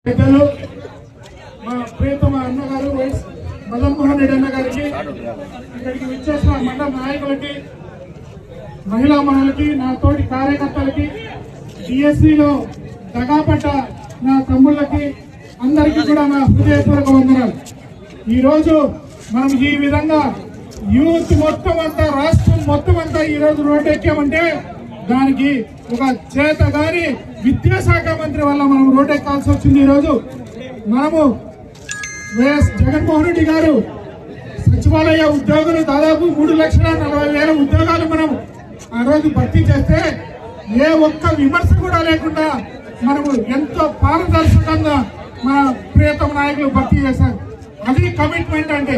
పెద్దలు మా ప్రియతమ అన్నగారు వైఎస్ మదన్మోహన్ రెడ్డి అన్న గారికి, ఇక్కడికి విచ్చేసిన మండల నాయకులకి, మహిళా మహిళలకి, నా తోటి కార్యకర్తలకి, డిఎస్సిలో దగాపడ్డ నా తమ్ముళ్ళకి అందరికీ కూడా నా హృదయపూర్వక వందనాలు. ఈరోజు మనం ఈ విధంగా యూత్ మొత్తం అంతా, రాష్ట్రం మొత్తం అంతా ఈరోజు రోడ్డు ఎక్కామంటే దానికి ఒక చేతగాని విద్యాశాఖ మంత్రి వల్ల మనం రోడ్డు ఎక్కాల్సి వచ్చింది. ఈరోజు మనము వైఎస్ జగన్మోహన్ రెడ్డి గారు సచివాలయ ఉద్యోగులు దాదాపు 3,40,000 ఉద్యోగాలు మనం ఆ రోజు భర్తీ చేస్తే ఏ ఒక్క విమర్శ కూడా లేకుండా మనము ఎంతో పారదర్శకంగా మన ప్రియతమ నాయకులు భర్తీ చేశారు. అది కమిట్మెంట్ అంటే.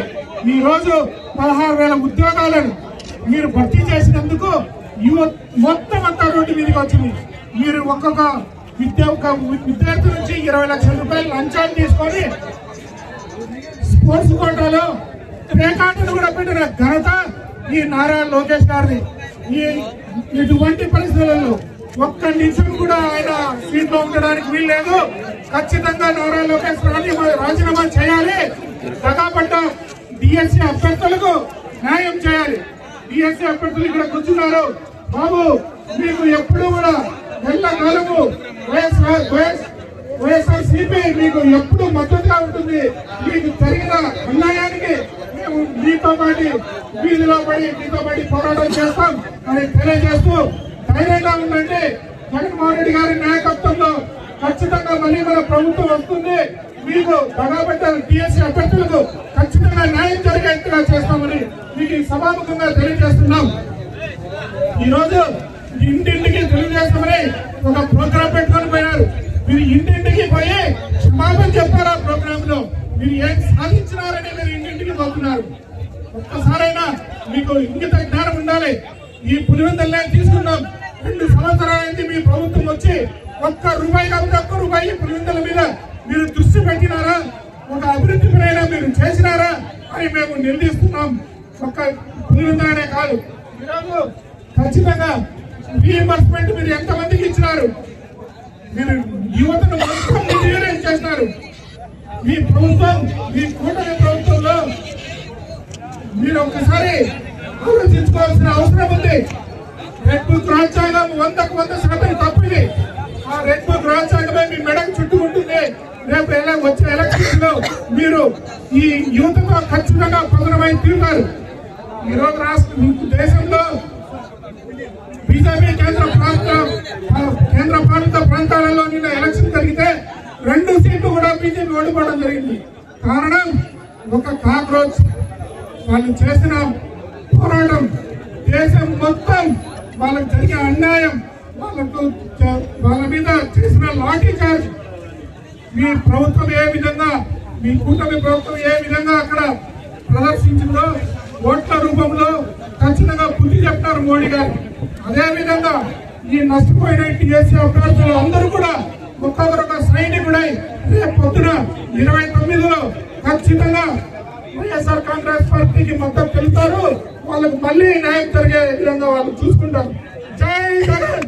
ఈ రోజు 16,000 ఉద్యోగాలను మీరు భర్తీ చేసినందుకు యువత మొత్తం అంతా రోడ్డు మీదకి వచ్చింది. మీరు ఒక్కొక్క విద్యార్థి నుంచి 20 లక్షల రూపాయలు లంచాలు తీసుకొని స్పోర్ట్స్ కోటాలో రికార్డును కూడా పెట్టిన ఘనత ఈ నారా లోకేష్ గారిది. ఇటువంటి పరిస్థితులలో ఒక్క నిమిషం కూడా ఆయన సీట్ లో ఉండడానికి వీల్లేదు. ఖచ్చితంగా నారా లోకేష్ రాజీనామా చేయాలి. దగాపడ్డ డిఎస్సి అభ్యర్థులకు న్యాయం చేయాలి. డిఎస్సి అభ్యర్థులు ఇక్కడ కూర్చున్నారు. బాబు, మీకు ఎప్పుడు కూడా ఎల్లకాలము వైఎస్ఆర్సీపీ మీకు ఎప్పుడు మద్దతుగా ఉంటుంది. మీకు జరిగిన అన్యాయానికి మేము మీతో పాటు వీధిలో పడి మీతో పాటు పోరాటం చేస్తాం అని తెలియజేస్తూ ధైర్యంగా ఉందంటే జగన్మోహన్ రెడ్డి గారి నాయకత్వంలో ఖచ్చితంగా మళ్ళీ మన ప్రభుత్వం వస్తుంది. మీకు దగాపడ్డ టీఎస్సీ అభ్యర్థులకు ఖచ్చితంగా న్యాయం జరిగేట్టుగా చేస్తామని మీకు సభాముఖంగా తెలియజేస్తున్నాం. ఈ రోజు ఇంటింటికి తెలియజేస్తామని ఒక ప్రోగ్రాం పెట్టుకొని పోయినారు. మీరు ఇంటింటికి పోయి క్షమాపణ చెప్పారు. ఆ ప్రోగ్రామ్ లో మీరు ఏం సాధించినారని మీరు ఇంటింటికి పోతున్నారు. ఒక్కసారైనా మీకు ఇంగిత జ్ఞానం ఉండాలి. ఈ పులివెందులనే తీసుకున్నాం. 2 సంవత్సరాలైంది మీ ప్రభుత్వం వచ్చి ₹1 కాబట్టి ₹1 పులివెందుల మీద మీరు దృష్టి పెట్టినారా? ఒక అభివృద్ధి పైన మీరు చేసినారా అని మేము నిలదీస్తున్నాం. ఒక్క పులివెందులనే కాదు, ఈరోజు ఖచ్చితంగా రీఎంబర్స్మెంట్ మీరు ఎంతమందికి ఇచ్చినారు? మీరు యువతను మొత్తం నిర్వీర్యం చేస్తున్నారు. మీ ప్రభుత్వం, మీ కూటమి ప్రభుత్వంలో మీరు ఒక్కసారి ఆలోచించుకోవాల్సిన అవసరం ఉంది. రెడ్ బుక్ రాజ్యాంగం 100% తప్పింది. ఆ రెడ్ బుక్ రాజ్యాంగమే మీ మెడకు చుట్టుకుంటుంది. రేపు వచ్చే ఎలక్షన్స్ లో మీరు ఈ యువతతో ఖచ్చితంగా పతనమై తీరుతారు. ఈరోజు దేశంలో బీజేపీ కేంద్ర పాలిత ప్రాంతాలలో నిన్న ఎలక్షన్ జరిగితే 2 సీట్లు కూడా బీజేపీ ఓడిపోవడం జరిగింది. కారణం ఒక కాక్రోచ్. వాళ్ళు చేసిన పోరాటం, దేశం మొత్తం వాళ్ళకు జరిగే అన్యాయం, వాళ్ళ మీద చేసిన లాఠీ చార్జ్, మీ ప్రభుత్వం ఏ విధంగా, మీ కూటమి ప్రభుత్వం ఏ విధంగా అక్కడ ప్రదర్శించిందో ఓట్ల రూపంలో ఖచ్చితంగా బుద్ధి చెప్తారు మోడీ గారు. అదే విధంగా ఈ నష్టపోయిన టీఎస్సీ అభ్యర్థులు అందరూ కూడా ఒక్కొక్కరొక సైనికుడై రేపు పొద్దున 29లో ఖచ్చితంగా వైఎస్ఆర్ కాంగ్రెస్ పార్టీకి మద్దతు తెలుపుతారు. వాళ్ళకు మళ్ళీ న్యాయం జరిగే విధంగా వాళ్ళు చూసుకుంటారు. జై జగన్.